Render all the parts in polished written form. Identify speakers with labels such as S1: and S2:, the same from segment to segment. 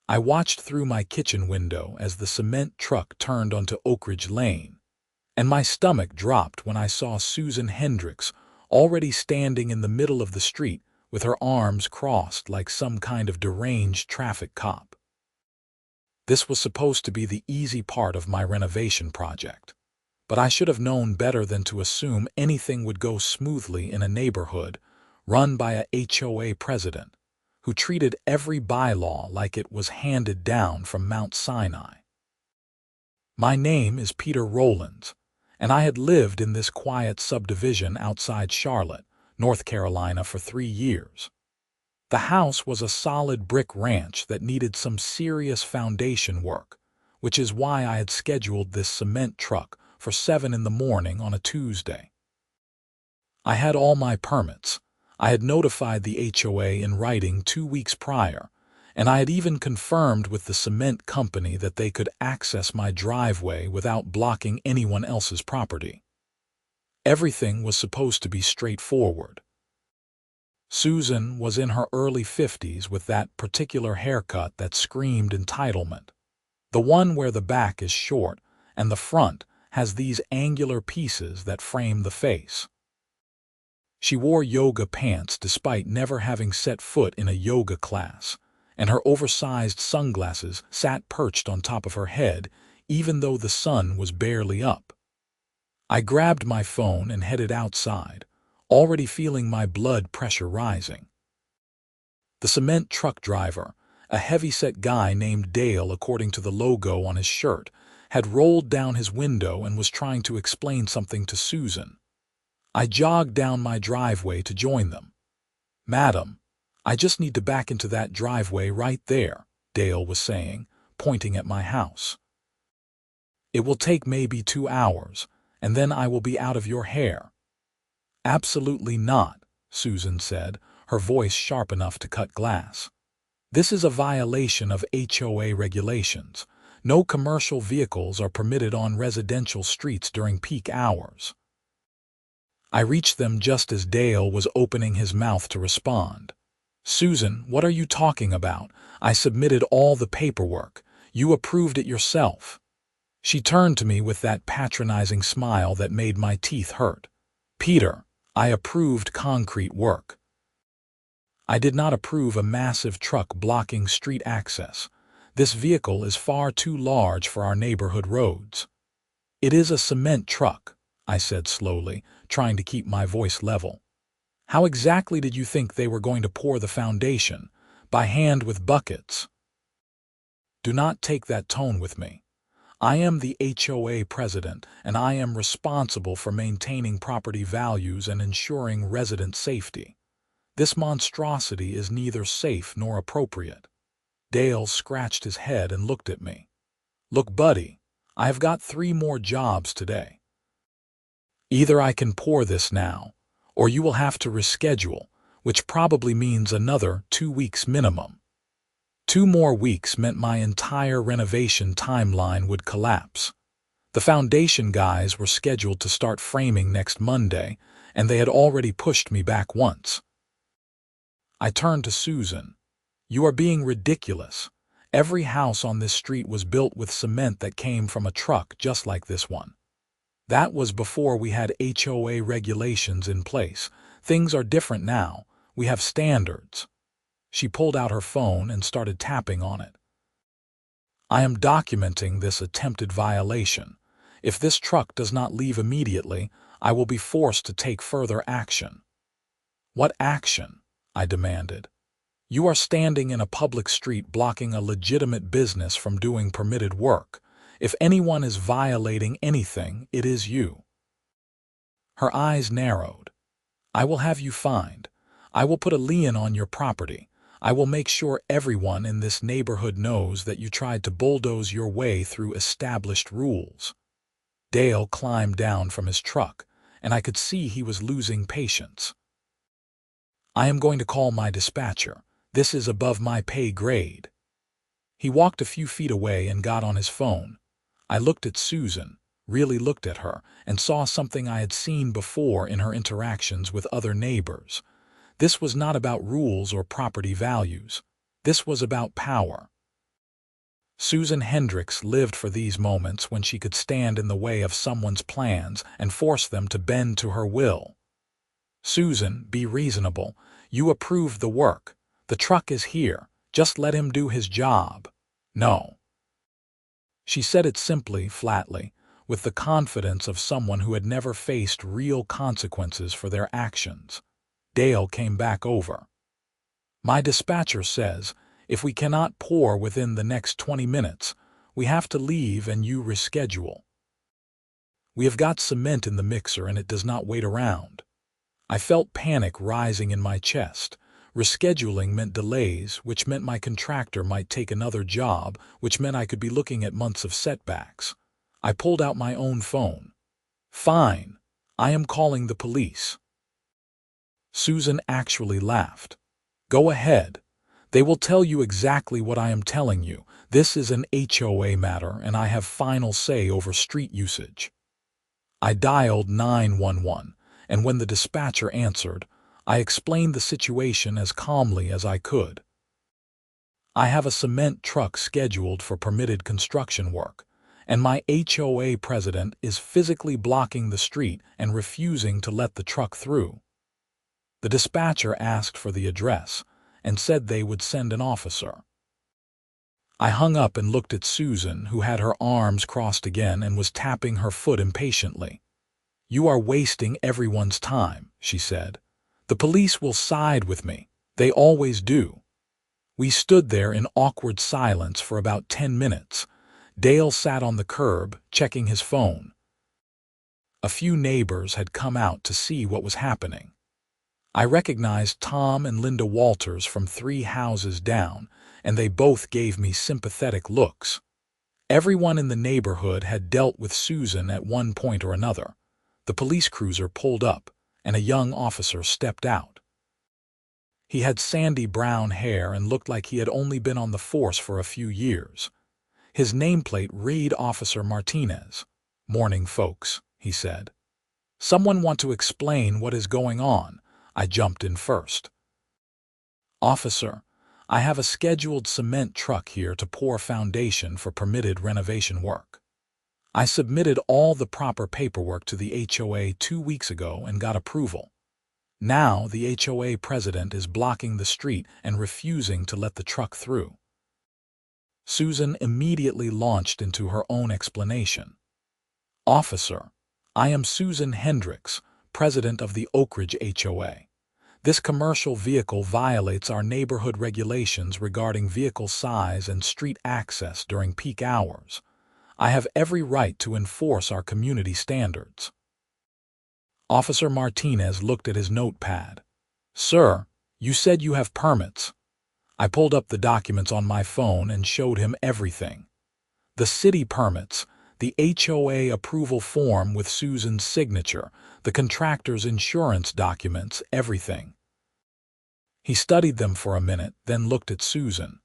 S1: I watched through my kitchen window as the cement truck turned onto Oak Ridge Lane, and my stomach dropped when I saw Susan Hendricks already standing in the middle of the street with her arms crossed like some kind of deranged traffic cop. This was supposed to be the easy part of my renovation project, but I should have known better than to assume anything would go smoothly in a neighborhood run by a HOA president who treated every bylaw like it was handed down from Mount Sinai. My name is Peter Rollins, and I had lived in this quiet subdivision outside Charlotte, North Carolina for 3 years. The house was a solid brick ranch that needed some serious foundation work, which is why I had scheduled this cement truck for 7 in the morning on a Tuesday. I had all my permits. I had notified the HOA in writing 2 weeks prior, and I had even confirmed with the cement company that they could access my driveway without blocking anyone else's property. Everything was supposed to be straightforward. Susan was in her early 50s with that particular haircut that screamed entitlement, the one where the back is short and the front has these angular pieces that frame the face. She wore yoga pants despite never having set foot in a yoga class, and her oversized sunglasses sat perched on top of her head even though the sun was barely up. I grabbed my phone and headed outside, already feeling my blood pressure rising. The cement truck driver, a heavy-set guy named Dale according to the logo on his shirt, had rolled down his window and was trying to explain something to Susan. I jogged down my driveway to join them. "Madam, I just need to back into that driveway right there," Dale was saying, pointing at my house. "It will take maybe 2 hours, and then I will be out of your hair." "Absolutely not," Susan said, her voice sharp enough to cut glass. "This is a violation of HOA regulations. No commercial vehicles are permitted on residential streets during peak hours." I reached them just as Dale was opening his mouth to respond. "Susan, what are you talking about? I submitted all the paperwork. You approved it yourself." She turned to me with that patronizing smile that made my teeth hurt. "Peter, I approved concrete work. I did not approve a massive truck blocking street access. This vehicle is far too large for our neighborhood roads." "It is a cement truck," I said slowly, trying to keep my voice level. "How exactly did you think they were going to pour the foundation? By hand with buckets?" "Do not take that tone with me. I am the HOA president, and I am responsible for maintaining property values and ensuring resident safety. This monstrosity is neither safe nor appropriate." Dale scratched his head and looked at me. "Look, buddy, I have got 3 more jobs today. Either I can pour this now, or you will have to reschedule, which probably means another 2 weeks minimum." 2 more weeks meant my entire renovation timeline would collapse. The foundation guys were scheduled to start framing next Monday, and they had already pushed me back once. I turned to Susan. "You are being ridiculous. Every house on this street was built with cement that came from a truck just like this one. That was before we had HOA regulations in place. Things are different now. We have standards." She pulled out her phone and started tapping on it. "I am documenting this attempted violation. If this truck does not leave immediately, I will be forced to take further action." "What action?" I demanded. "You are standing in a public street blocking a legitimate business from doing permitted work. If anyone is violating anything, it is you." Her eyes narrowed. "I will have you fined. I will put a lien on your property. I will make sure everyone in this neighborhood knows that you tried to bulldoze your way through established rules." Dale climbed down from his truck, and I could see he was losing patience. "I am going to call my dispatcher. This is above my pay grade." He walked a few feet away and got on his phone. I looked at Susan, really looked at her, and saw something I had seen before in her interactions with other neighbors. This was not about rules or property values. This was about power. Susan Hendricks lived for these moments when she could stand in the way of someone's plans and force them to bend to her will. "Susan, be reasonable. You approved the work. The truck is here. Just let him do his job." "No." She said it simply, flatly, with the confidence of someone who had never faced real consequences for their actions. Dale came back over. "My dispatcher says, if we cannot pour within the next 20 minutes, we have to leave and you reschedule. We have got cement in the mixer and it does not wait around." I felt panic rising in my chest. Rescheduling meant delays, which meant my contractor might take another job, which meant I could be looking at months of setbacks. I pulled out my own phone. "Fine. I am calling the police." Susan actually laughed. "Go ahead. They will tell you exactly what I am telling you. This is an HOA matter and I have final say over street usage." I dialed 911, and when the dispatcher answered, I explained the situation as calmly as I could. "I have a cement truck scheduled for permitted construction work, and my HOA president is physically blocking the street and refusing to let the truck through." The dispatcher asked for the address and said they would send an officer. I hung up and looked at Susan, who had her arms crossed again and was tapping her foot impatiently. "You are wasting everyone's time," she said. "The police will side with me. They always do." We stood there in awkward silence for about 10 minutes. Dale sat on the curb, checking his phone. A few neighbors had come out to see what was happening. I recognized Tom and Linda Walters from 3 houses down, and they both gave me sympathetic looks. Everyone in the neighborhood had dealt with Susan at one point or another. The police cruiser pulled up, and a young officer stepped out. He had sandy brown hair and looked like he had only been on the force for a few years. His nameplate read Officer Martinez. "Morning, folks," he said. "Someone want to explain what is going on?" I jumped in first. "Officer, I have a scheduled cement truck here to pour foundation for permitted renovation work. I submitted all the proper paperwork to the HOA 2 weeks ago and got approval. Now the HOA president is blocking the street and refusing to let the truck through." Susan immediately launched into her own explanation. "Officer, I am Susan Hendricks, president of the Oak Ridge HOA. This commercial vehicle violates our neighborhood regulations regarding vehicle size and street access during peak hours. I have every right to enforce our community standards." Officer Martinez looked at his notepad. "Sir, you said you have permits." I pulled up the documents on my phone and showed him everything. The city permits, the HOA approval form with Susan's signature, the contractor's insurance documents, everything. He studied them for a minute, then looked at Susan.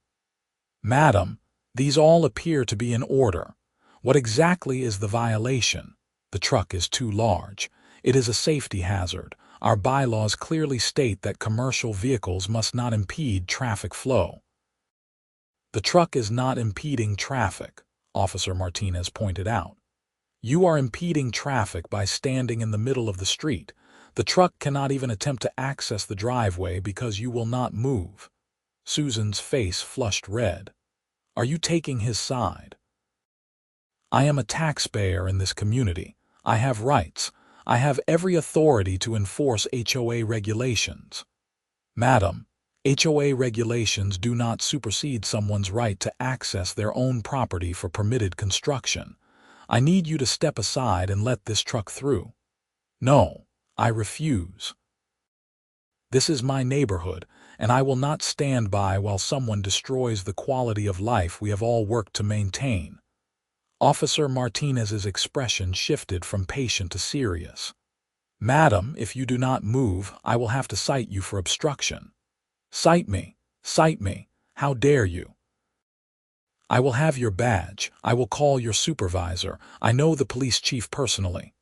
S1: "Madam, these all appear to be in order. What exactly is the violation? The truck is too large. It is a safety hazard. Our bylaws clearly state that commercial vehicles must not impede traffic flow." "The truck is not impeding traffic," Officer Martinez pointed out. "You are impeding traffic by standing in the middle of the street. The truck cannot even attempt to access the driveway because you will not move." Susan's face flushed red. "Are you taking his side?" "I am a taxpayer in this community. I have rights. I have every authority to enforce HOA regulations." "Madam, HOA regulations do not supersede someone's right to access their own property for permitted construction. I need you to step aside and let this truck through." "No, I refuse. This is my neighborhood, and I will not stand by while someone destroys the quality of life we have all worked to maintain." Officer Martinez's expression shifted from patient to serious. "Madam, if you do not move, I will have to cite you for obstruction." "Cite me! Cite me! How dare you?" "I will have your badge. I will call your supervisor. I know the police chief personally."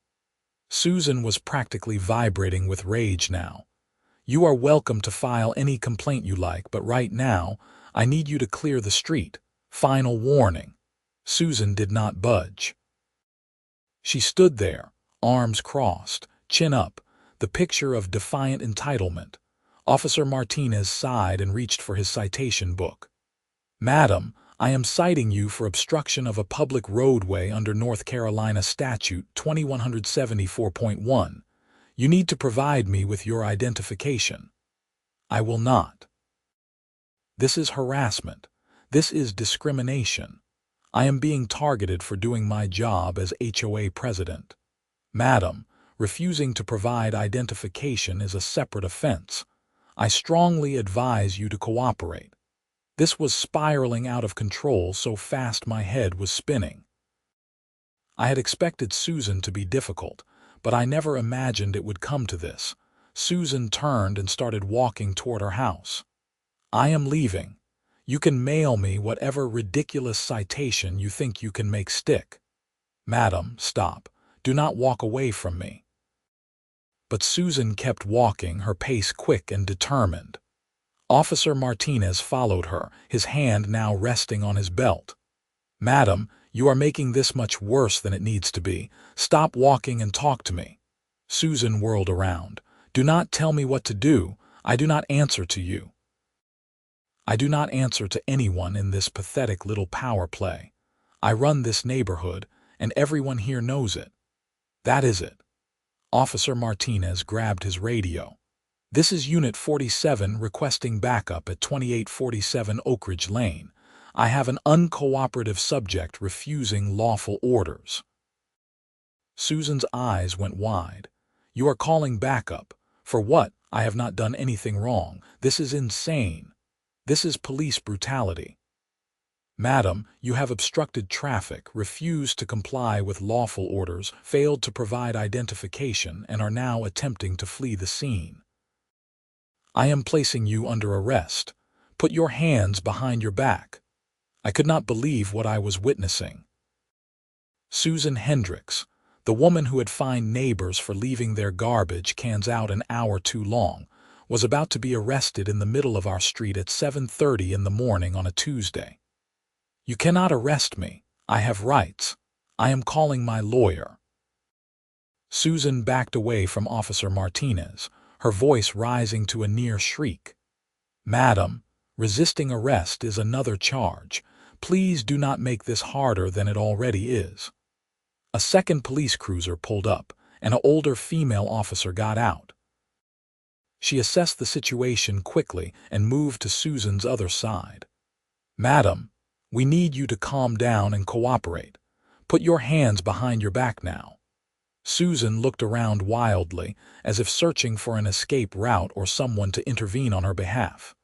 S1: Susan was practically vibrating with rage now. "You are welcome to file any complaint you like, but right now, I need you to clear the street. Final warning. Susan did not budge. She stood there, arms crossed, chin up, the picture of defiant entitlement. Officer Martinez sighed and reached for his citation book. "Madam, I am citing you for obstruction of a public roadway under North Carolina Statute 2174.1. You need to provide me with your identification." "I will not." "This is harassment. This is discrimination. I am being targeted for doing my job as HOA president. Madam, refusing to provide identification is a separate offense. I strongly advise you to cooperate." This was spiraling out of control so fast my head was spinning. I had expected Susan to be difficult, but I never imagined it would come to this. Susan turned and started walking toward her house. "I am leaving. You can mail me whatever ridiculous citation you think you can make stick." "Madam, stop. Do not walk away from me." But Susan kept walking, her pace quick and determined. Officer Martinez followed her, his hand now resting on his belt. "Madam, you are making this much worse than it needs to be. Stop walking and talk to me." Susan whirled around. "Do not tell me what to do. I do not answer to you. I do not answer to anyone in this pathetic little power play. I run this neighborhood, and everyone here knows it. That is it." Officer Martinez grabbed his radio. "This is Unit 47 requesting backup at 2847 Oak Ridge Lane. I have an uncooperative subject refusing lawful orders." Susan's eyes went wide. "You are calling backup? For what? I have not done anything wrong. This is insane. This is police brutality." "Madam, you have obstructed traffic, refused to comply with lawful orders, failed to provide identification, and are now attempting to flee the scene. I am placing you under arrest. Put your hands behind your back." I could not believe what I was witnessing. Susan Hendricks, the woman who had fined neighbors for leaving their garbage cans out an hour too long, was about to be arrested in the middle of our street at 7:30 in the morning on a Tuesday. "You cannot arrest me. I have rights. I am calling my lawyer." Susan backed away from Officer Martinez, her voice rising to a near shriek. "Madam, resisting arrest is another charge. Please do not make this harder than it already is." A second police cruiser pulled up, and an older female officer got out. She assessed the situation quickly and moved to Susan's other side. "Madam, we need you to calm down and cooperate. Put your hands behind your back now." Susan looked around wildly, as if searching for an escape route or someone to intervene on her behalf.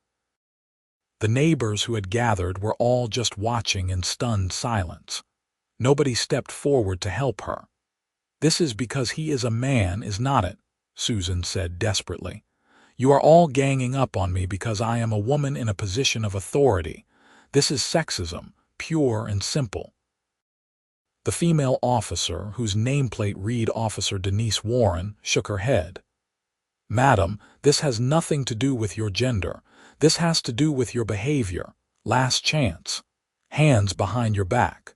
S1: The neighbors who had gathered were all just watching in stunned silence. Nobody stepped forward to help her. "This is because he is a man, is not it?" Susan said desperately. "You are all ganging up on me because I am a woman in a position of authority. This is sexism, pure and simple." The female officer, whose nameplate read Officer Denise Warren, shook her head. "Madam, this has nothing to do with your gender. This has to do with your behavior. Last chance. Hands behind your back."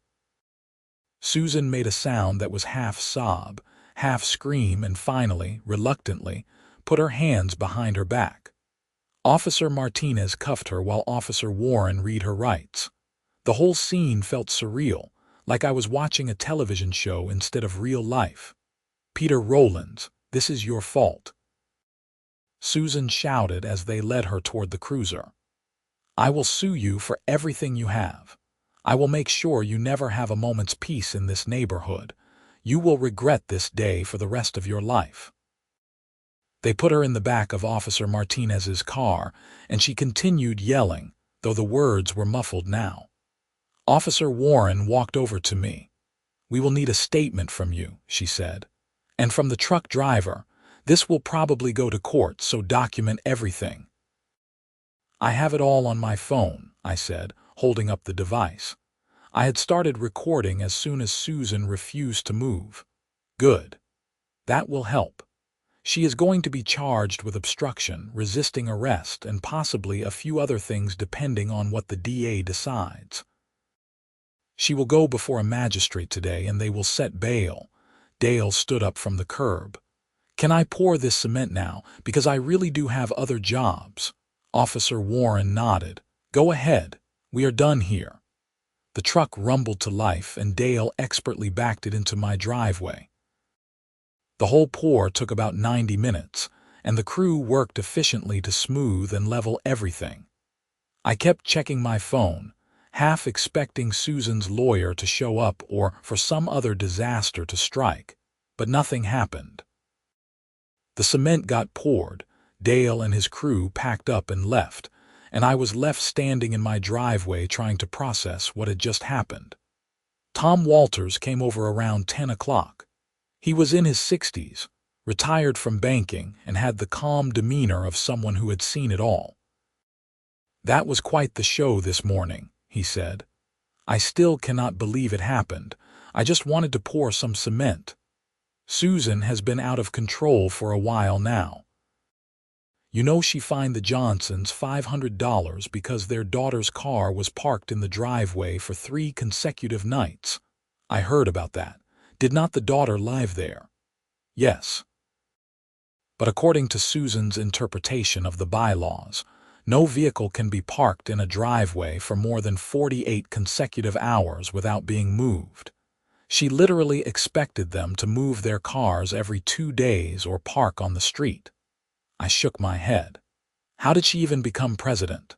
S1: Susan made a sound that was half sob, half scream, and finally, reluctantly, put her hands behind her back. Officer Martinez cuffed her while Officer Warren read her rights. The whole scene felt surreal, like I was watching a television show instead of real life. "Peter Rollins, this is your fault," Susan shouted as they led her toward the cruiser. "I will sue you for everything you have. I will make sure you never have a moment's peace in this neighborhood. You will regret this day for the rest of your life." They put her in the back of Officer Martinez's car, and she continued yelling, though the words were muffled now. Officer Warren walked over to me. "We will need a statement from you," she said. "And from the truck driver. This will probably go to court, so document everything." "I have it all on my phone," I said, holding up the device. I had started recording as soon as Susan refused to move. "Good. That will help. She is going to be charged with obstruction, resisting arrest, and possibly a few other things depending on what the DA decides." She will go before a magistrate today and they will set bail. Dale stood up from the curb. Can I pour this cement now, because I really do have other jobs? Officer Warren nodded. Go ahead. We are done here. The truck rumbled to life and Dale expertly backed it into my driveway. The whole pour took about 90 minutes, and the crew worked efficiently to smooth and level everything. I kept checking my phone, half expecting Susan's lawyer to show up or for some other disaster to strike, but nothing happened. The cement got poured, Dale and his crew packed up and left, and I was left standing in my driveway trying to process what had just happened. Tom Walters came over around 10 o'clock. He was in his 60s, retired from banking, and had the calm demeanor of someone who had seen it all. That was quite the show this morning, he said. I still cannot believe it happened. I just wanted to pour some cement. Susan has been out of control for a while now. You know, she fined the Johnsons $500 because their daughter's car was parked in the driveway for 3 consecutive nights. I heard about that. Did not the daughter live there? Yes. But according to Susan's interpretation of the bylaws, no vehicle can be parked in a driveway for more than 48 consecutive hours without being moved. She literally expected them to move their cars every 2 days or park on the street. I shook my head. How did she even become president?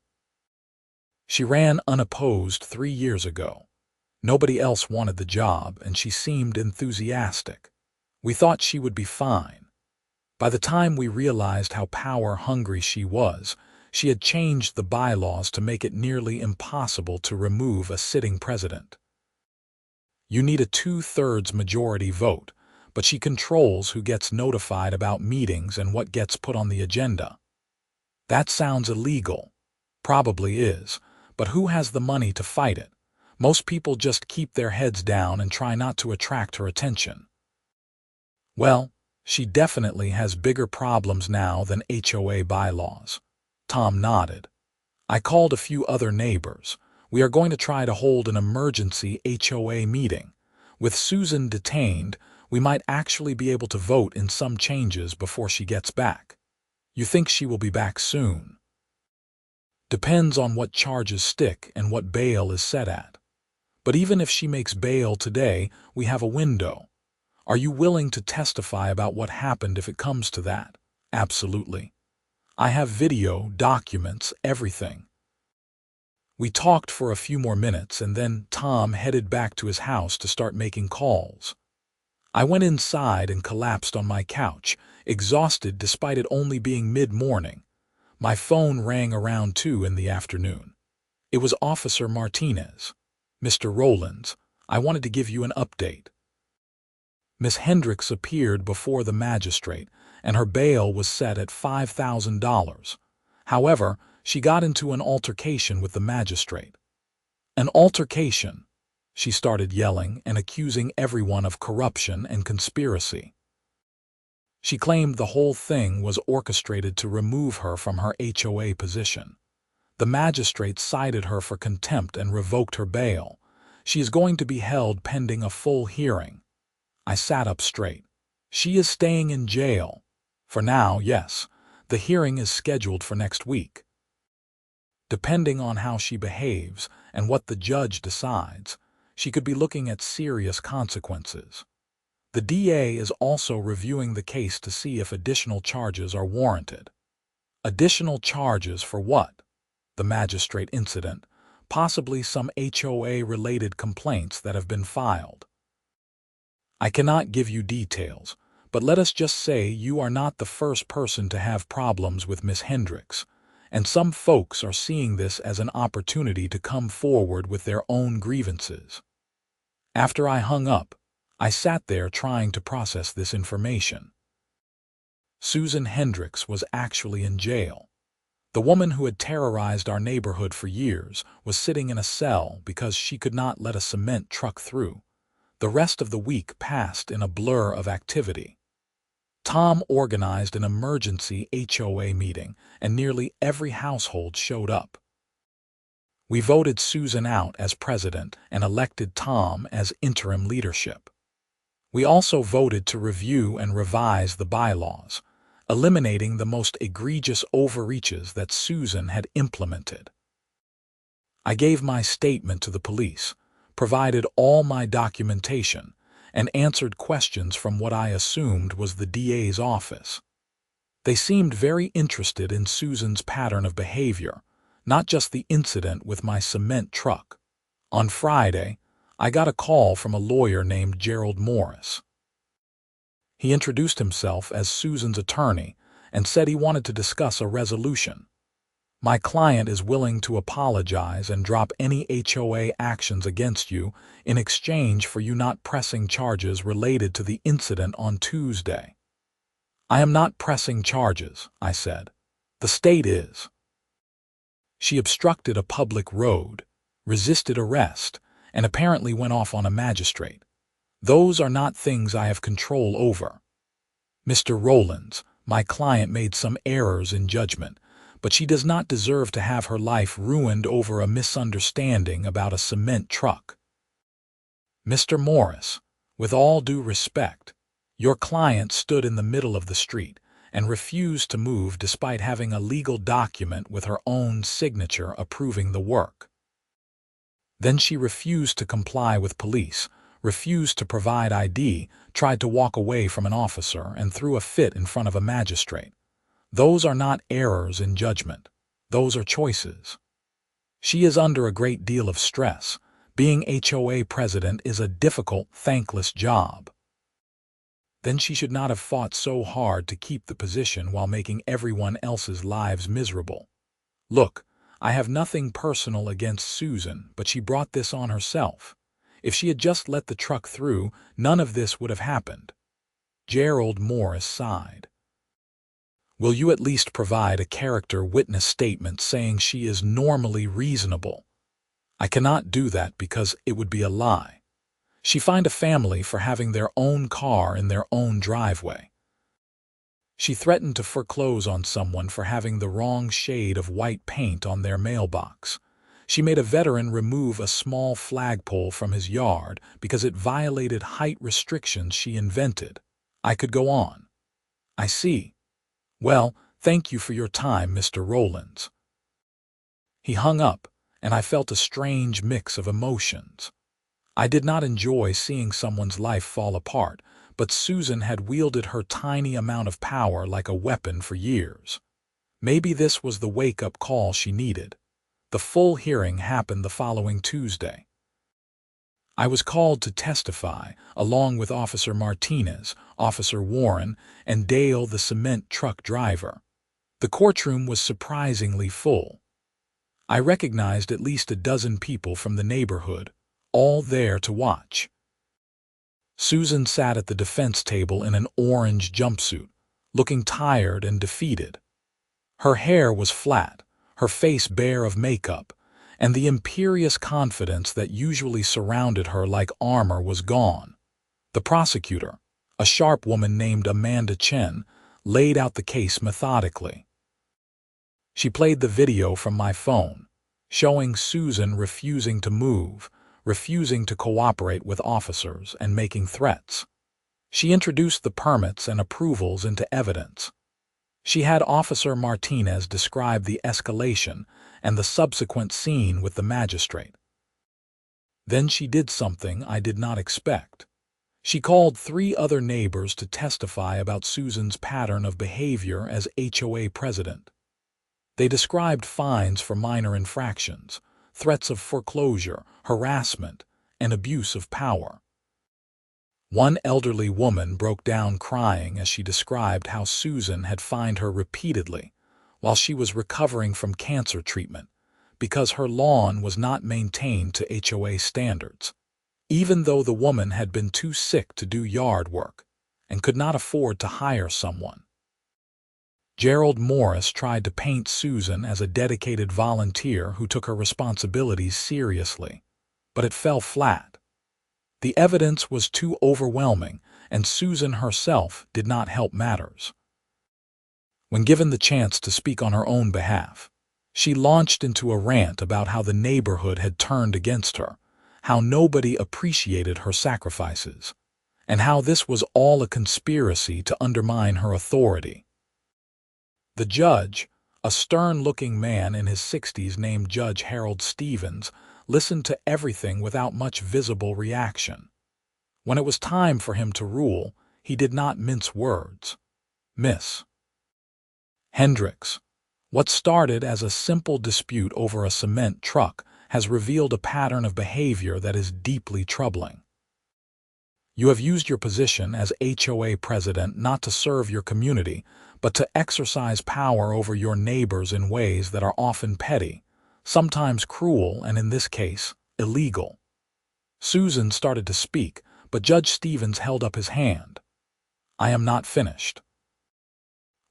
S1: She ran unopposed 3 years ago. Nobody else wanted the job, and she seemed enthusiastic. We thought she would be fine. By the time we realized how power-hungry she was, she had changed the bylaws to make it nearly impossible to remove a sitting president. You need a 2/3 majority vote, but she controls who gets notified about meetings and what gets put on the agenda. That sounds illegal. Probably is, but who has the money to fight it? Most people just keep their heads down and try not to attract her attention. Well, she definitely has bigger problems now than HOA bylaws. Tom nodded. I called a few other neighbors. We are going to try to hold an emergency HOA meeting. With Susan detained, we might actually be able to vote in some changes before she gets back. You think she will be back soon? Depends on what charges stick and what bail is set at. But even if she makes bail today, we have a window. Are you willing to testify about what happened if it comes to that? Absolutely. I have video, documents, everything. We talked for a few more minutes and then Tom headed back to his house to start making calls. I went inside and collapsed on my couch, exhausted despite it only being mid-morning. My phone rang around 2 in the afternoon. It was Officer Martinez. Mr. Rollins, I wanted to give you an update. Miss Hendricks appeared before the magistrate, and her bail was set at $5,000. However, she got into an altercation with the magistrate. An altercation? She started yelling and accusing everyone of corruption and conspiracy. She claimed the whole thing was orchestrated to remove her from her HOA position. The magistrate cited her for contempt and revoked her bail. She is going to be held pending a full hearing. I sat up straight. She is staying in jail. For now, yes. The hearing is scheduled for next week. Depending on how she behaves and what the judge decides, she could be looking at serious consequences. The DA is also reviewing the case to see if additional charges are warranted. Additional charges for what? The magistrate incident, possibly some HOA-related complaints that have been filed. I cannot give you details, but let us just say you are not the first person to have problems with Miss Hendricks, and some folks are seeing this as an opportunity to come forward with their own grievances. After I hung up, I sat there trying to process this information. Susan Hendricks was actually in jail. The woman who had terrorized our neighborhood for years was sitting in a cell because she could not let a cement truck through. The rest of the week passed in a blur of activity. Tom organized an emergency HOA meeting, and nearly every household showed up. We voted Susan out as president and elected Tom as interim leadership. We also voted to review and revise the bylaws, eliminating the most egregious overreaches that Susan had implemented. I gave my statement to the police, provided all my documentation, and answered questions from what I assumed was the DA's office. They seemed very interested in Susan's pattern of behavior, not just the incident with my cement truck. On Friday, I got a call from a lawyer named Gerald Morris. He introduced himself as Susan's attorney and said he wanted to discuss a resolution. My client is willing to apologize and drop any HOA actions against you in exchange for you not pressing charges related to the incident on Tuesday. I am not pressing charges, I said. The state is. She obstructed a public road, resisted arrest, and apparently went off on a magistrate. Those are not things I have control over. Mr. Rollins, my client made some errors in judgment, but she does not deserve to have her life ruined over a misunderstanding about a cement truck. Mr. Morris, with all due respect, your client stood in the middle of the street and refused to move despite having a legal document with her own signature approving the work. Then she refused to comply with police, refused to provide ID, tried to walk away from an officer, and threw a fit in front of a magistrate. Those are not errors in judgment. Those are choices. She is under a great deal of stress. Being HOA president is a difficult, thankless job. Then she should not have fought so hard to keep the position while making everyone else's lives miserable. Look, I have nothing personal against Susan, but she brought this on herself. If she had just let the truck through, none of this would have happened. Gerald Morris sighed. Will you at least provide a character witness statement saying she is normally reasonable? I cannot do that because it would be a lie. She fined a family for having their own car in their own driveway. She threatened to foreclose on someone for having the wrong shade of white paint on their mailbox. She made a veteran remove a small flagpole from his yard because it violated height restrictions she invented. I could go on. I see. Well, thank you for your time, Mr. Rollins. He hung up, and I felt a strange mix of emotions. I did not enjoy seeing someone's life fall apart, but Susan had wielded her tiny amount of power like a weapon for years. Maybe this was the wake-up call she needed. The full hearing happened the following Tuesday. I was called to testify, along with Officer Martinez, Officer Warren, and Dale, the cement truck driver. The courtroom was surprisingly full. I recognized at least a dozen people from the neighborhood, all there to watch. Susan sat at the defense table in an orange jumpsuit, looking tired and defeated. Her hair was flat, her face bare of makeup, and the imperious confidence that usually surrounded her like armor was gone. The prosecutor, a sharp woman named Amanda Chen, laid out the case methodically. She played the video from my phone, showing Susan refusing to move, refusing to cooperate with officers, and making threats. She introduced the permits and approvals into evidence. She had Officer Martinez describe the escalation and the subsequent scene with the magistrate. Then she did something I did not expect. She called 3 other neighbors to testify about Susan's pattern of behavior as HOA president. They described fines for minor infractions, threats of foreclosure, harassment, and abuse of power. One elderly woman broke down crying as she described how Susan had fined her repeatedly while she was recovering from cancer treatment because her lawn was not maintained to HOA standards, even though the woman had been too sick to do yard work and could not afford to hire someone. Gerald Morris tried to paint Susan as a dedicated volunteer who took her responsibilities seriously, but it fell flat. The evidence was too overwhelming, and Susan herself did not help matters. When given the chance to speak on her own behalf, She launched into a rant about how the neighborhood had turned against her, how nobody appreciated her sacrifices, and how this was all a conspiracy to undermine her authority. The judge, a stern-looking man in his 60s named Judge Harold Stevens, listened to everything without much visible reaction. When it was time for him to rule, he did not mince words. Miss Hendricks, what started as a simple dispute over a cement truck has revealed a pattern of behavior that is deeply troubling. You have used your position as HOA president not to serve your community, but to exercise power over your neighbors in ways that are often petty, sometimes cruel, and in this case, illegal. Susan started to speak, but Judge Stevens held up his hand. I am not finished.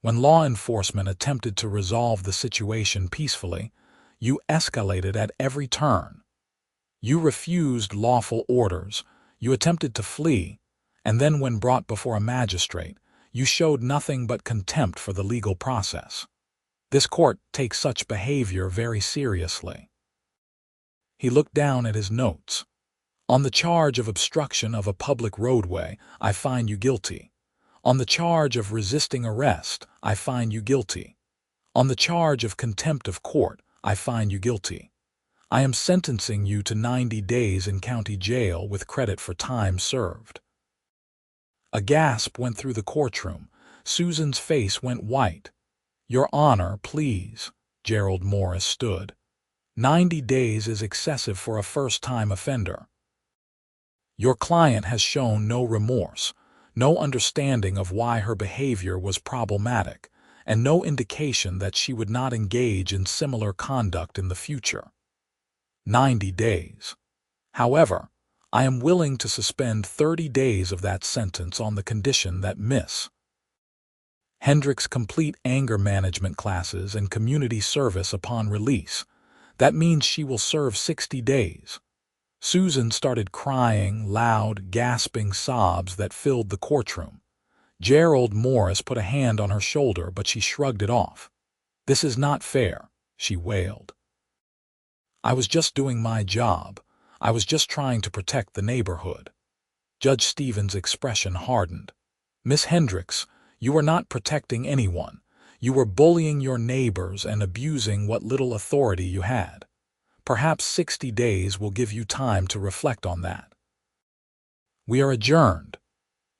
S1: When law enforcement attempted to resolve the situation peacefully, you escalated at every turn. You refused lawful orders, you attempted to flee, and then when brought before a magistrate, you showed nothing but contempt for the legal process. This court takes such behavior very seriously. He looked down at his notes. On the charge of obstruction of a public roadway, I find you guilty. On the charge of resisting arrest, I find you guilty. On the charge of contempt of court, I find you guilty. I am sentencing you to 90 days in county jail with credit for time served. A gasp went through the courtroom. Susan's face went white. Your Honor, please. Gerald Morris stood. 90 days is excessive for a first-time offender. Your client has shown no remorse, no understanding of why her behavior was problematic, and no indication that she would not engage in similar conduct in the future. 90 days. However, I am willing to suspend 30 days of that sentence on the condition that Miss Hendricks complete anger management classes and community service upon release. That means she will serve 60 days. Susan started crying, loud, gasping sobs that filled the courtroom. Gerald Morris put a hand on her shoulder, but she shrugged it off. This is not fair, she wailed. I was just doing my job. I was just trying to protect the neighborhood. Judge Stevens' expression hardened. Miss Hendricks, you were not protecting anyone. You were bullying your neighbors and abusing what little authority you had. Perhaps 60 days will give you time to reflect on that. We are adjourned.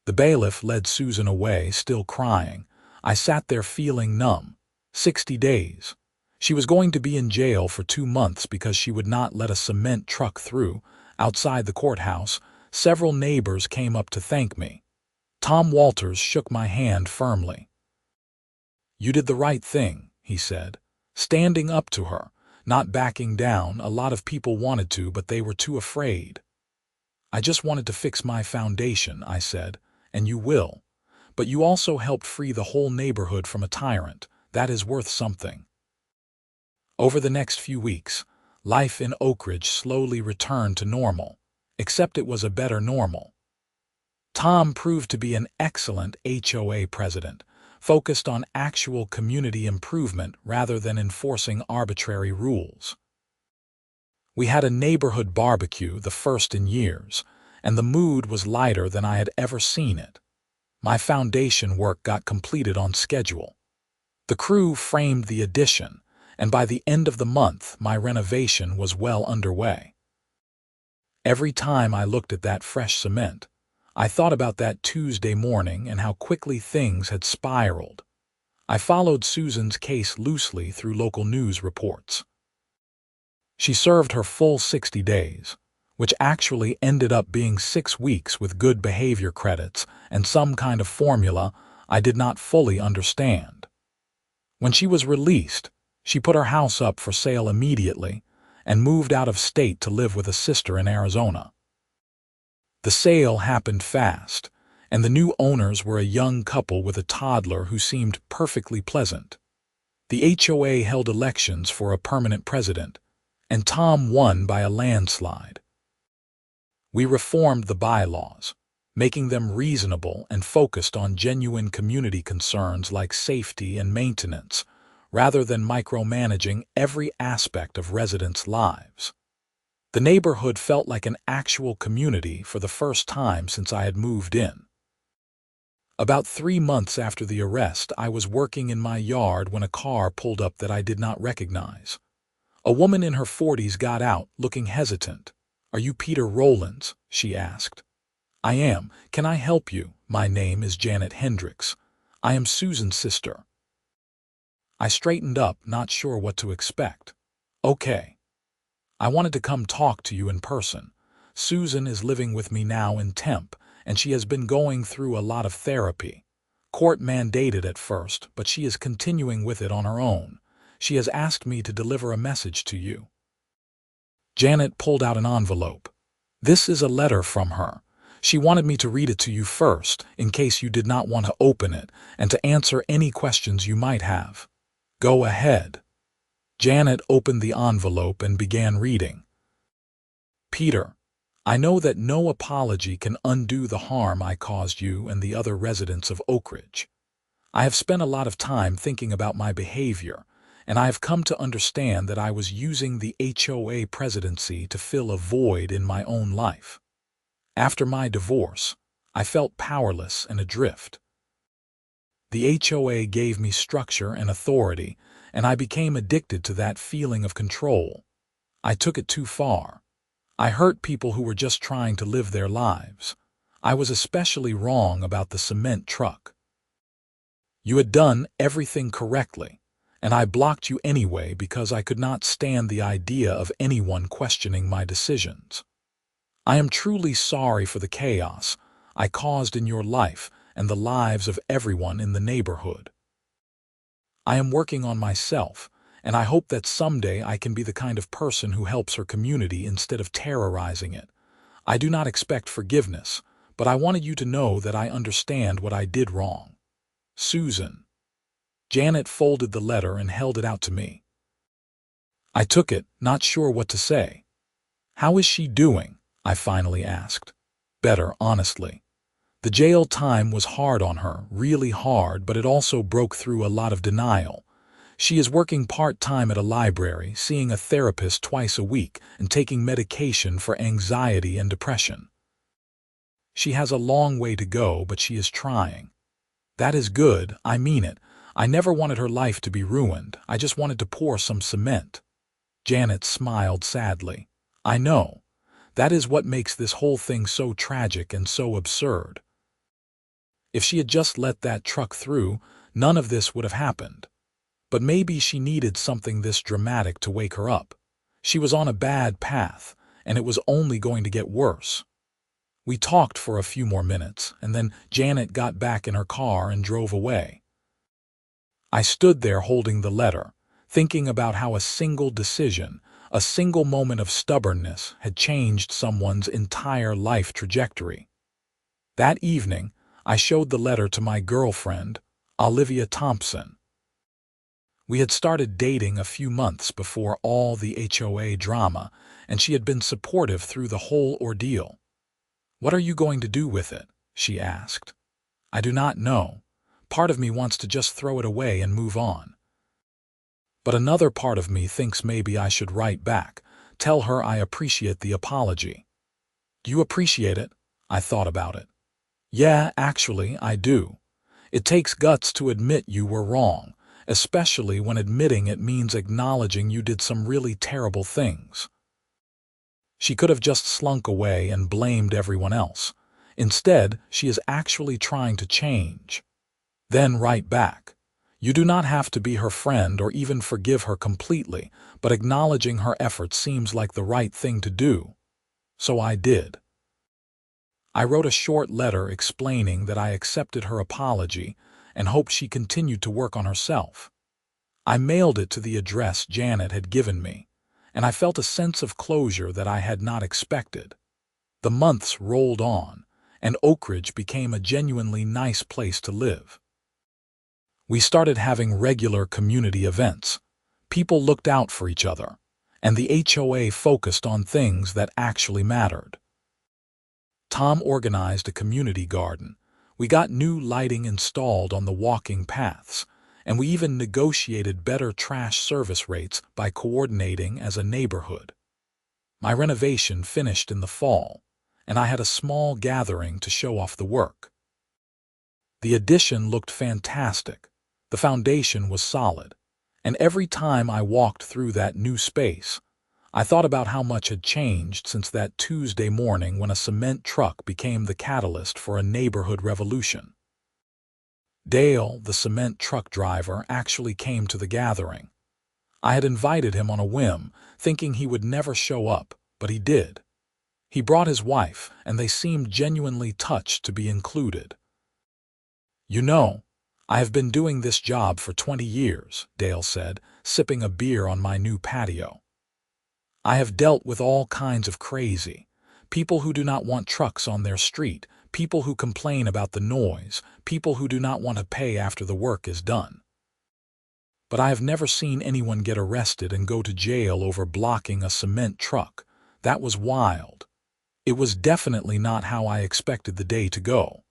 S1: The bailiff led Susan away, still crying. I sat there feeling numb. 60 days. She was going to be in jail for 2 months because she would not let a cement truck through. Outside the courthouse, several neighbors came up to thank me. Tom Walters shook my hand firmly. You did the right thing, he said, standing up to her, not backing down. A lot of people wanted to, but they were too afraid. I just wanted to fix my foundation, I said, and you will. But you also helped free the whole neighborhood from a tyrant. That is worth something. Over the next few weeks, life in Oak Ridge slowly returned to normal, except it was a better normal. Tom proved to be an excellent HOA president, focused on actual community improvement rather than enforcing arbitrary rules. We had a neighborhood barbecue, the first in years, and the mood was lighter than I had ever seen it. My foundation work got completed on schedule. The crew framed the addition, and by the end of the month, my renovation was well underway. Every time I looked at that fresh cement, I thought about that Tuesday morning and how quickly things had spiraled. I followed Susan's case loosely through local news reports. She served her full 60 days, which actually ended up being 6 weeks with good behavior credits and some kind of formula I did not fully understand. When she was released, she put her house up for sale immediately and moved out of state to live with a sister in Arizona. The sale happened fast, and the new owners were a young couple with a toddler who seemed perfectly pleasant. The HOA held elections for a permanent president, and Tom won by a landslide. We reformed the bylaws, making them reasonable and focused on genuine community concerns like safety and maintenance, rather than micromanaging every aspect of residents' lives. The neighborhood felt like an actual community for the first time since I had moved in. About 3 months after the arrest, I was working in my yard when a car pulled up that I did not recognize. A woman in her 40s got out, looking hesitant. "Are you Peter Rollins?" she asked. "I am. Can I help you? My name is Janet Hendricks. I am Susan's sister." I straightened up, not sure what to expect. "Okay. I wanted to come talk to you in person. Susan is living with me now in temp, and she has been going through a lot of therapy. Court mandated at first, but she is continuing with it on her own. She has asked me to deliver a message to you." Janet pulled out an envelope. "This is a letter from her. She wanted me to read it to you first, in case you did not want to open it, and to answer any questions you might have." "Go ahead." Janet opened the envelope and began reading. "Peter, I know that no apology can undo the harm I caused you and the other residents of Oak Ridge. I have spent a lot of time thinking about my behavior, and I have come to understand that I was using the HOA presidency to fill a void in my own life. After my divorce, I felt powerless and adrift. The HOA gave me structure and authority, and I became addicted to that feeling of control. I took it too far. I hurt people who were just trying to live their lives. I was especially wrong about the cement truck. You had done everything correctly, and I blocked you anyway because I could not stand the idea of anyone questioning my decisions. I am truly sorry for the chaos I caused in your life and the lives of everyone in the neighborhood. I am working on myself, and I hope that someday I can be the kind of person who helps her community instead of terrorizing it. I do not expect forgiveness, but I wanted you to know that I understand what I did wrong. Susan." Janet folded the letter and held it out to me. I took it, not sure what to say. "How is she doing?" I finally asked. "Better, honestly. The jail time was hard on her, really hard, but it also broke through a lot of denial. She is working part-time at a library, seeing a therapist twice a week, and taking medication for anxiety and depression. She has a long way to go, but she is trying. That is good, I mean it. I never wanted her life to be ruined. I just wanted to pour some cement." Janet smiled sadly. "I know. That is what makes this whole thing so tragic and so absurd. If she had just let that truck through, none of this would have happened. But maybe she needed something this dramatic to wake her up. She was on a bad path, and it was only going to get worse." We talked for a few more minutes, and then Janet got back in her car and drove away. I stood there holding the letter, thinking about how a single decision, a single moment of stubbornness had changed someone's entire life trajectory. That evening, I showed the letter to my girlfriend, Olivia Thompson. We had started dating a few months before all the HOA drama, and she had been supportive through the whole ordeal. "What are you going to do with it?" she asked. "I do not know. Part of me wants to just throw it away and move on. But another part of me thinks maybe I should write back, tell her I appreciate the apology." "Do you appreciate it?" I thought about it. "Yeah, actually, I do. It takes guts to admit you were wrong, especially when admitting it means acknowledging you did some really terrible things." She could have just slunk away and blamed everyone else. Instead, she is actually trying to change. Then write back. You do not have to be her friend or even forgive her completely, but acknowledging her effort seems like the right thing to do. So I did. I wrote a short letter explaining that I accepted her apology and hoped she continued to work on herself. I mailed it to the address Janet had given me, and I felt a sense of closure that I had not expected. The months rolled on, and Oak Ridge became a genuinely nice place to live. We started having regular community events. People looked out for each other, and the HOA focused on things that actually mattered. Tom organized a community garden. We got new lighting installed on the walking paths, and we even negotiated better trash service rates by coordinating as a neighborhood. My renovation finished in the fall, and I had a small gathering to show off the work. The addition looked fantastic, the foundation was solid, and every time I walked through that new space, I thought about how much had changed since that Tuesday morning when a cement truck became the catalyst for a neighborhood revolution. Dale, the cement truck driver, actually came to the gathering. I had invited him on a whim, thinking he would never show up, but he did. He brought his wife, and they seemed genuinely touched to be included. "You know, I have been doing this job for 20 years, Dale said, sipping a beer on my new patio. I have dealt with all kinds of crazy, people who do not want trucks on their street, people who complain about the noise, people who do not want to pay after the work is done. But I have never seen anyone get arrested and go to jail over blocking a cement truck. That was wild. It was definitely not how I expected the day to go.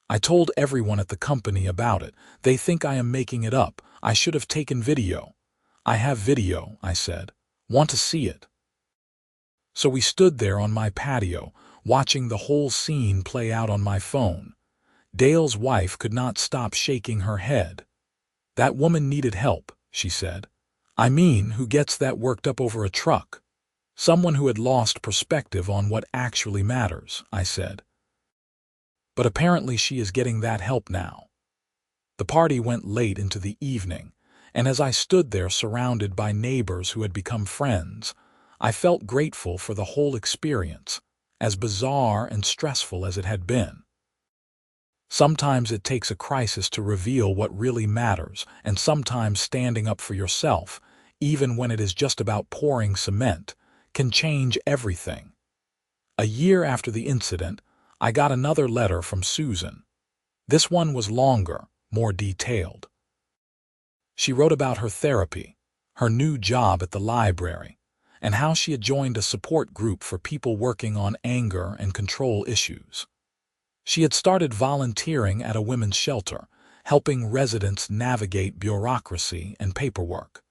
S1: I told everyone at the company about it. They think I am making it up. I should have taken video." "I have video," I said. "Want to see it?" So we stood there on my patio, watching the whole scene play out on my phone. Dale's wife could not stop shaking her head. "That woman needed help," she said. "I mean, who gets that worked up over a truck?" "Someone who had lost perspective on what actually matters," I said. But apparently she is getting that help now. The party went late into the evening, and as I stood there surrounded by neighbors who had become friends, I felt grateful for the whole experience, as bizarre and stressful as it had been. Sometimes it takes a crisis to reveal what really matters, and sometimes standing up for yourself, even when it is just about pouring cement, can change everything. A year after the incident, I got another letter from Susan. This one was longer, more detailed. She wrote about her therapy, her new job at the library, and how she had joined a support group for people working on anger and control issues. She had started volunteering at a women's shelter, helping residents navigate bureaucracy and paperwork.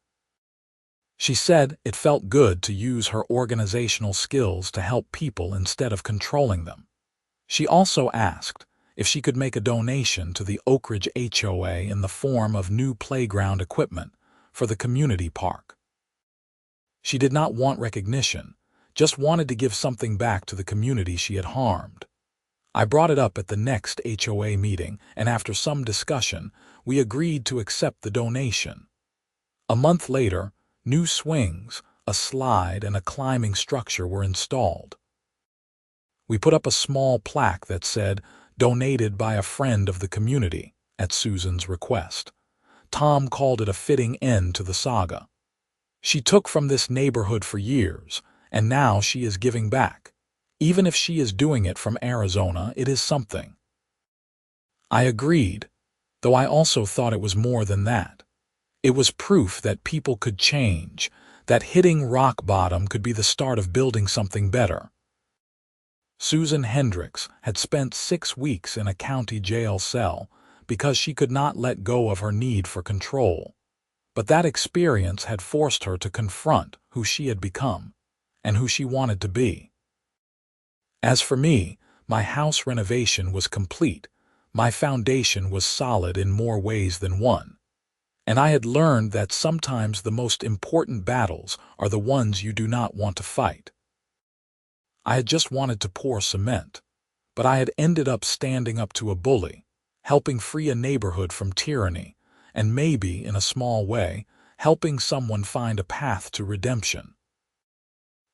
S1: She said it felt good to use her organizational skills to help people instead of controlling them. She also asked if she could make a donation to the Oak Ridge HOA in the form of new playground equipment for the community park. She did not want recognition, just wanted to give something back to the community she had harmed. I brought it up at the next HOA meeting, and after some discussion, we agreed to accept the donation. A month later, new swings, a slide, and a climbing structure were installed. We put up a small plaque that said, "Donated by a friend of the community," at Susan's request. Tom called it a fitting end to the saga. She took from this neighborhood for years, and now she is giving back. Even if she is doing it from Arizona, it is something. I agreed, though I also thought it was more than that. It was proof that people could change, that hitting rock bottom could be the start of building something better. Susan Hendricks had spent 6 weeks in a county jail cell because she could not let go of her need for control. But that experience had forced her to confront who she had become and who she wanted to be. As for me, my house renovation was complete. My foundation was solid in more ways than one. And I had learned that sometimes the most important battles are the ones you do not want to fight. I had just wanted to pour cement, but I had ended up standing up to a bully, helping free a neighborhood from tyranny, and maybe, in a small way, helping someone find a path to redemption.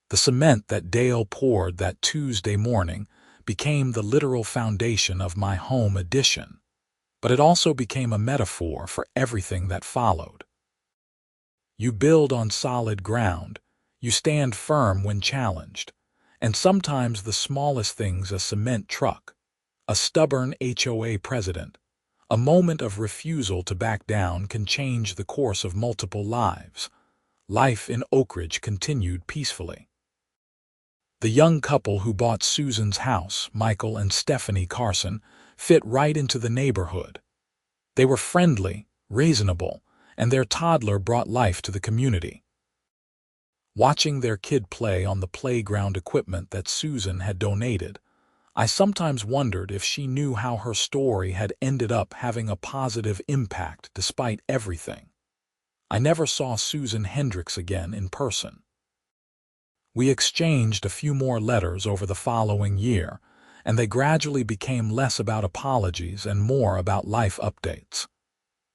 S1: The cement that Dale poured that Tuesday morning became the literal foundation of my home addition, but it also became a metaphor for everything that followed. You build on solid ground, you stand firm when challenged, and sometimes the smallest things, a cement truck, a stubborn HOA president, a moment of refusal to back down, can change the course of multiple lives. Life in Oak Ridge continued peacefully. The young couple who bought Susan's house, Michael and Stephanie Carson, fit right into the neighborhood. They were friendly, reasonable, and their toddler brought life to the community. Watching their kid play on the playground equipment that Susan had donated, I sometimes wondered if she knew how her story had ended up having a positive impact despite everything. I never saw Susan Hendricks again in person. We exchanged a few more letters over the following year, and they gradually became less about apologies and more about life updates.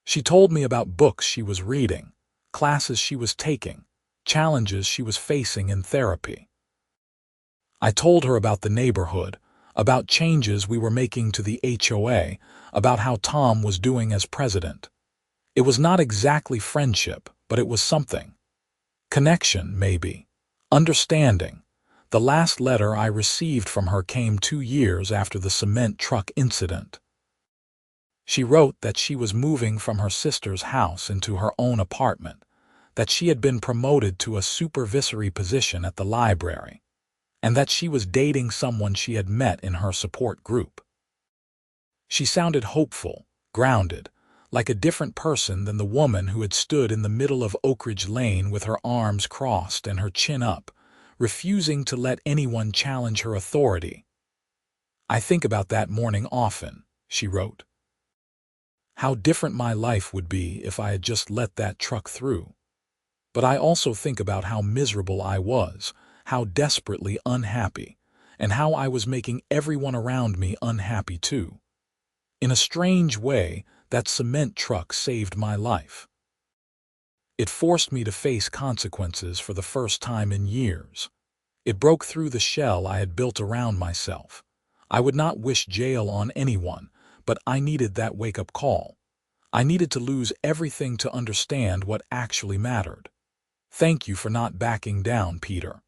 S1: She told me about books she was reading, classes she was taking, challenges she was facing in therapy. I told her about the neighborhood, about changes we were making to the HOA, about how Tom was doing as president. It was not exactly friendship, but it was something. Connection, maybe. Understanding. The last letter I received from her came 2 years after the cement truck incident. She wrote that she was moving from her sister's house into her own apartment, that she had been promoted to a supervisory position at the library, and that she was dating someone she had met in her support group. She sounded hopeful, grounded, like a different person than the woman who had stood in the middle of Oak Ridge Lane with her arms crossed and her chin up, refusing to let anyone challenge her authority. "I think about that morning often," she wrote. "How different my life would be if I had just let that truck through. But I also think about how miserable I was, how desperately unhappy, and how I was making everyone around me unhappy too. In a strange way, that cement truck saved my life. It forced me to face consequences for the first time in years. It broke through the shell I had built around myself. I would not wish jail on anyone, but I needed that wake-up call. I needed to lose everything to understand what actually mattered. Thank you for not backing down, Peter.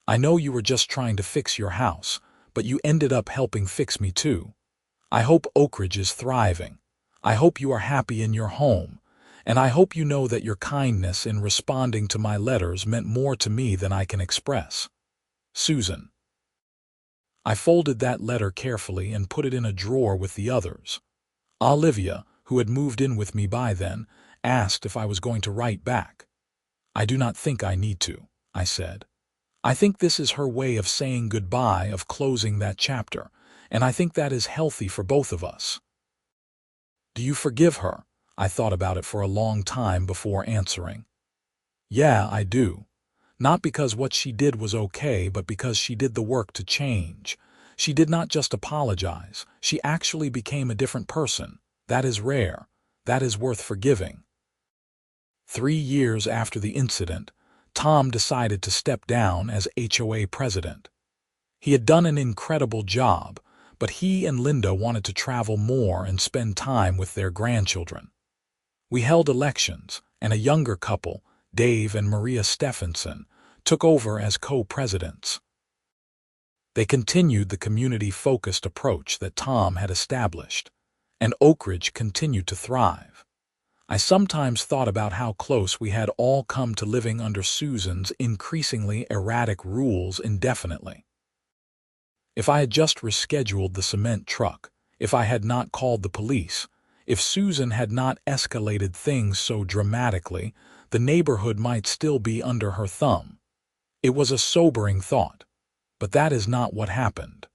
S1: I know you were just trying to fix your house, but you ended up helping fix me too. I hope Oak Ridge is thriving. I hope you are happy in your home, and I hope you know that your kindness in responding to my letters meant more to me than I can express. Susan." I folded that letter carefully and put it in a drawer with the others. Olivia, who had moved in with me by then, asked if I was going to write back. "I do not think I need to," I said. "I think this is her way of saying goodbye, of closing that chapter, and I think that is healthy for both of us." "Do you forgive her?" I thought about it for a long time before answering. "Yeah, I do. Not because what she did was okay, but because she did the work to change. She did not just apologize. She actually became a different person. That is rare. That is worth forgiving." 3 years after the incident, Tom decided to step down as HOA president. He had done an incredible job, but he and Linda wanted to travel more and spend time with their grandchildren. We held elections, and a younger couple, Dave and Maria Stephenson, took over as co-presidents. They continued the community-focused approach that Tom had established, and Oak Ridge continued to thrive. I sometimes thought about how close we had all come to living under Susan's increasingly erratic rules indefinitely. If I had just rescheduled the cement truck, if I had not called the police, if Susan had not escalated things so dramatically, the neighborhood might still be under her thumb. It was a sobering thought, but that is not what happened.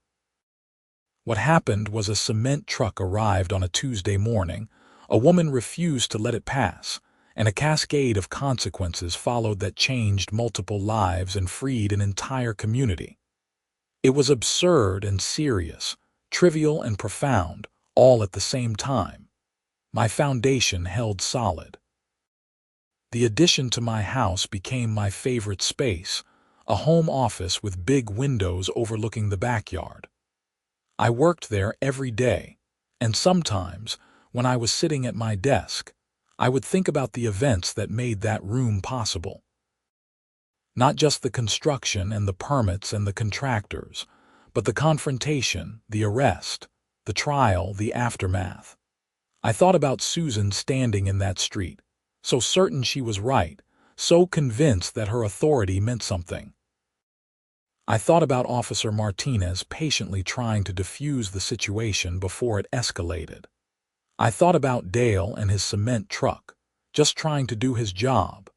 S1: What happened was a cement truck arrived on a Tuesday morning, a woman refused to let it pass, and a cascade of consequences followed that changed multiple lives and freed an entire community. It was absurd and serious, trivial and profound, all at the same time. My foundation held solid. The addition to my house became my favorite space, a home office with big windows overlooking the backyard. I worked there every day, and sometimes, when I was sitting at my desk, I would think about the events that made that room possible. Not just the construction and the permits and the contractors, but the confrontation, the arrest, the trial, the aftermath. I thought about Susan standing in that street, so certain she was right, so convinced that her authority meant something. I thought about Officer Martinez patiently trying to defuse the situation before it escalated. I thought about Dale and his cement truck, just trying to do his job.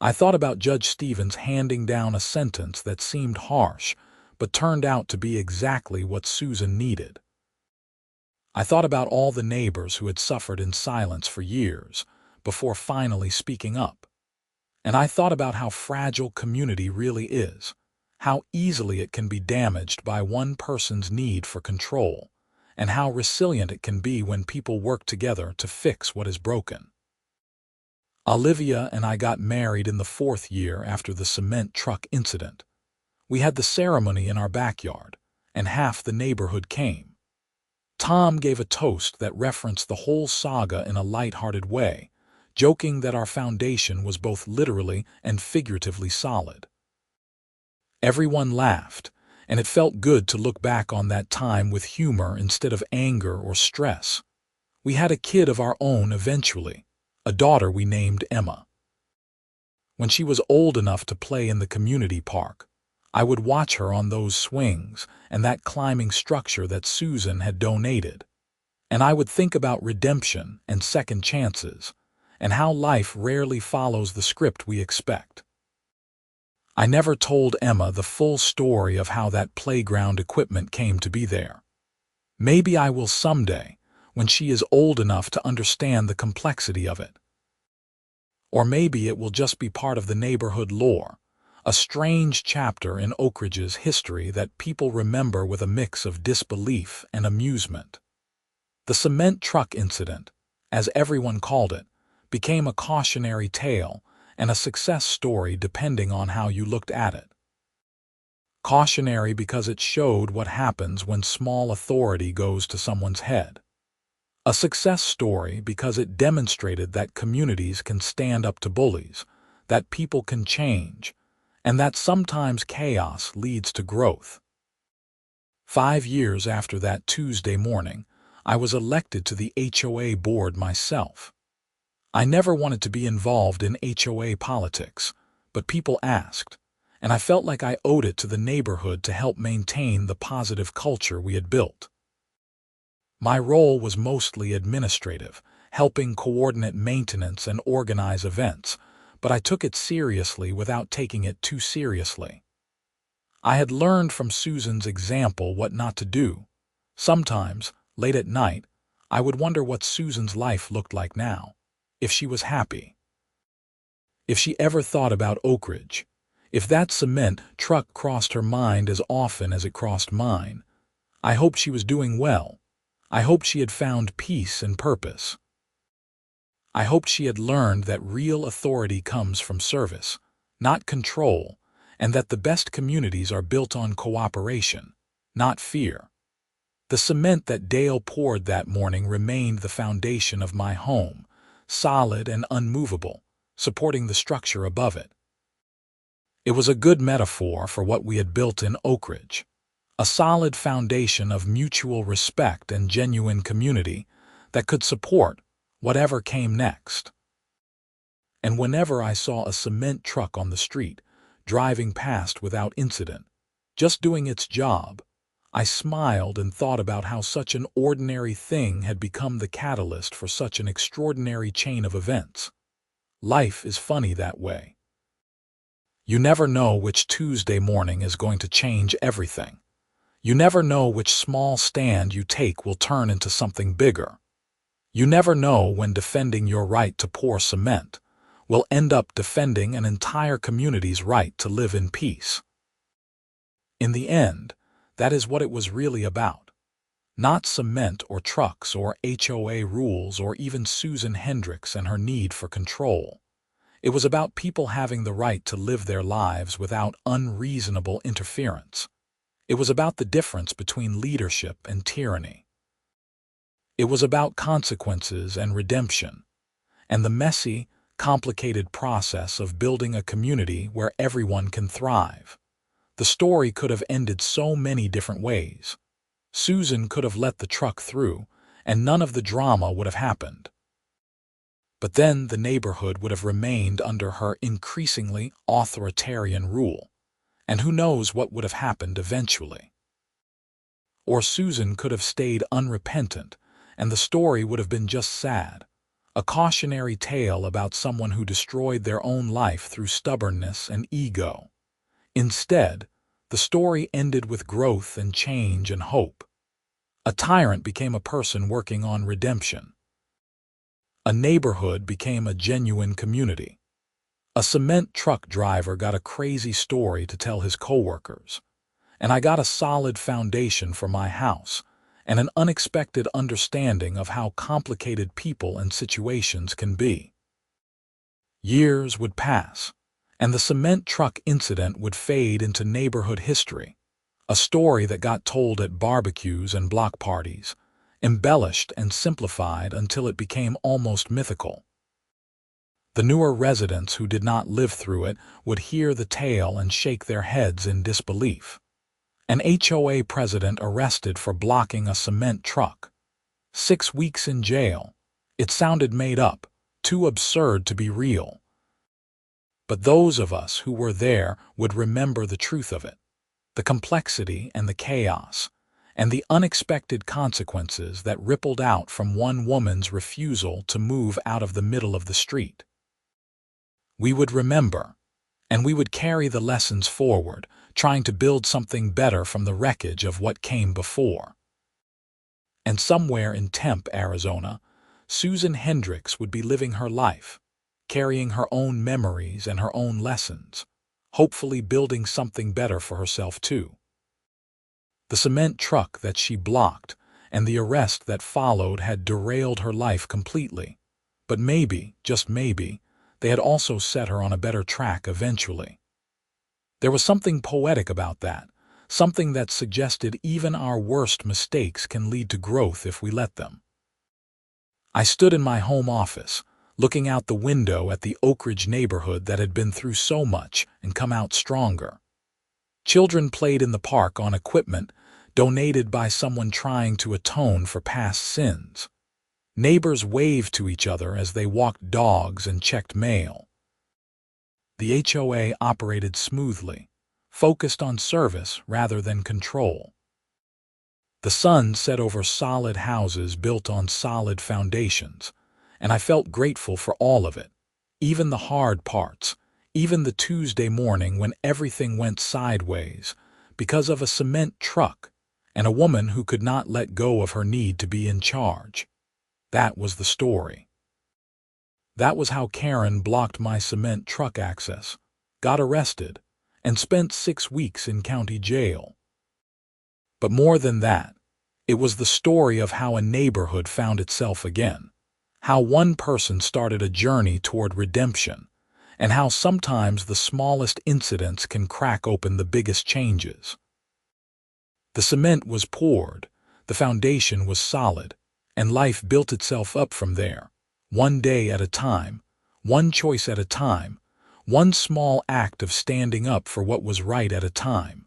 S1: I thought about Judge Stevens handing down a sentence that seemed harsh, but turned out to be exactly what Susan needed. I thought about all the neighbors who had suffered in silence for years before finally speaking up. And I thought about how fragile community really is, how easily it can be damaged by one person's need for control, and how resilient it can be when people work together to fix what is broken. Olivia and I got married in the 4th year after the cement truck incident. We had the ceremony in our backyard, and half the neighborhood came. Tom gave a toast that referenced the whole saga in a light-hearted way, joking that our foundation was both literally and figuratively solid. Everyone laughed, and it felt good to look back on that time with humor instead of anger or stress. We had a kid of our own eventually, a daughter we named Emma. When she was old enough to play in the community park, I would watch her on those swings and that climbing structure that Susan had donated. And I would think about redemption and second chances, and how life rarely follows the script we expect. I never told Emma the full story of how that playground equipment came to be there. Maybe I will someday, when she is old enough to understand the complexity of it. Or maybe it will just be part of the neighborhood lore, a strange chapter in Oak Ridge's history that people remember with a mix of disbelief and amusement. The cement truck incident, as everyone called it, became a cautionary tale and a success story depending on how you looked at it. Cautionary because it showed what happens when small authority goes to someone's head. A success story because it demonstrated that communities can stand up to bullies, that people can change, and that sometimes chaos leads to growth. 5 years after that Tuesday morning, I was elected to the HOA board myself. I never wanted to be involved in HOA politics, but people asked, and I felt like I owed it to the neighborhood to help maintain the positive culture we had built. My role was mostly administrative, helping coordinate maintenance and organize events, but I took it seriously without taking it too seriously. I had learned from Susan's example what not to do. Sometimes, late at night, I would wonder what Susan's life looked like now, if she was happy, if she ever thought about Oak Ridge, if that cement truck crossed her mind as often as it crossed mine. I hoped she was doing well. I hoped she had found peace and purpose. I hoped she had learned that real authority comes from service, not control, and that the best communities are built on cooperation, not fear. The cement that Dale poured that morning remained the foundation of my home, solid and unmovable, supporting the structure above it. It was a good metaphor for what we had built in Oak Ridge, a solid foundation of mutual respect and genuine community that could support whatever came next. And whenever I saw a cement truck on the street, driving past without incident, just doing its job, I smiled and thought about how such an ordinary thing had become the catalyst for such an extraordinary chain of events. Life is funny that way. You never know which Tuesday morning is going to change everything. You never know which small stand you take will turn into something bigger. You never know when defending your right to pour cement will end up defending an entire community's right to live in peace. In the end, that is what it was really about. Not cement or trucks or HOA rules or even Susan Hendricks and her need for control. It was about people having the right to live their lives without unreasonable interference. It was about the difference between leadership and tyranny. It was about consequences and redemption, and the messy, complicated process of building a community where everyone can thrive. The story could have ended so many different ways. Susan could have let the truck through, and none of the drama would have happened. But then the neighborhood would have remained under her increasingly authoritarian rule, and who knows what would have happened eventually. Or Susan could have stayed unrepentant and the story would have been just sad. A cautionary tale about someone who destroyed their own life through stubbornness and ego. Instead, the story ended with growth and change and hope. A tyrant became a person working on redemption. A neighborhood became a genuine community. A cement truck driver got a crazy story to tell his coworkers, and I got a solid foundation for my house and an unexpected understanding of how complicated people and situations can be. Years would pass, and the cement truck incident would fade into neighborhood history, a story that got told at barbecues and block parties, embellished and simplified until it became almost mythical. The newer residents who did not live through it would hear the tale and shake their heads in disbelief. An HOA president arrested for blocking a cement truck. 6 weeks in jail. It sounded made up, too absurd to be real. But those of us who were there would remember the truth of it, the complexity and the chaos, and the unexpected consequences that rippled out from one woman's refusal to move out of the middle of the street. We would remember, and we would carry the lessons forward, trying to build something better from the wreckage of what came before. And somewhere in Tempe, Arizona, Susan Hendricks would be living her life, carrying her own memories and her own lessons, hopefully building something better for herself too. The cement truck that she blocked and the arrest that followed had derailed her life completely, but maybe, just maybe, they had also set her on a better track eventually. There was something poetic about that, something that suggested even our worst mistakes can lead to growth if we let them. I stood in my home office, looking out the window at the Oak Ridge neighborhood that had been through so much and come out stronger. Children played in the park on equipment donated by someone trying to atone for past sins. Neighbors waved to each other as they walked dogs and checked mail. The HOA operated smoothly, focused on service rather than control. The sun set over solid houses built on solid foundations, and I felt grateful for all of it, even the hard parts, even the Tuesday morning when everything went sideways because of a cement truck and a woman who could not let go of her need to be in charge. That was the story. That was how Karen blocked my cement truck access, got arrested, and spent 6 weeks in county jail. But more than that, it was the story of how a neighborhood found itself again, how one person started a journey toward redemption, and how sometimes the smallest incidents can crack open the biggest changes. The cement was poured, the foundation was solid, and life built itself up from there, one day at a time, one choice at a time, one small act of standing up for what was right at a time.